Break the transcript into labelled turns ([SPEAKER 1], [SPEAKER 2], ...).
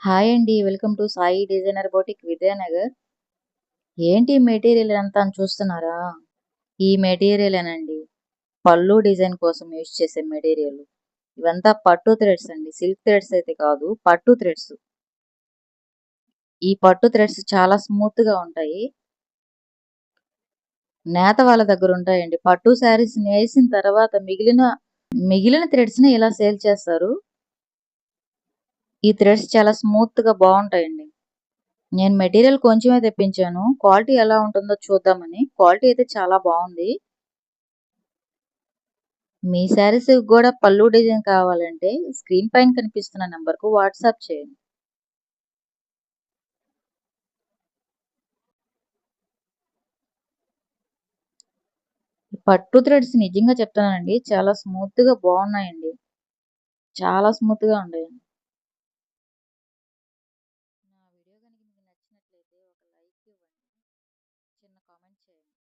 [SPEAKER 1] Hi అండి. Welcome to Sai designer boutique Vidyanagar. ఏంటి material అంతా అని చూస్తున్నారా? ఈ మెటీరియలేనండి. పళ్ళు డిజైన్ కోసం యూజ్ చేసే మెటీరియల్. ఇవంతా పట్టు థ్రెడ్స్ అండి. సిల్క్ థ్రెడ్స్ అయితే కాదు. పట్టు థ్రెడ్స్. ఈ పట్టు థ్రెడ్స్ చాలా స్మూత్‌గా ఉంటాయి. నేత వాళ్ళ దగ్గర ఉంటాయండి. పట్టు శారీస్ నేసిన తర్వాత మిగిలిన థ్రెడ్స్‌ని ఇలా సేల్ చేస్తారు. ఈ థ్రెడ్స్ చాలా స్మూత్‌గా బావుంటాయండి. నేను మెటీరియల్ కొంచెమే తెప్పించాను. క్వాలిటీ ఎలా ఉంటుందో చూద్దామని. క్వాలిటీ అయితే చాలా బావుంది. మీ శారీస్‌కి గూడా పల్లు డిజైన్ కావాలంటే స్క్రీన్ పైన కనిపిస్తున్న నంబర్‌కు వాట్సాప్ చేయండి. పట్టు థ్రెడ్స్ నిజంగా చెప్తున్నానండి. చాలా స్మూత్‌గా బావున్నాయండి. చాలా స్మూత్‌గా ఉంటాయండి. నా వీడియో గనుక మీకు నచ్చినట్లయితే ఒక లైక్ ఇవ్వండి. చిన్న కామెంట్ చేయండి.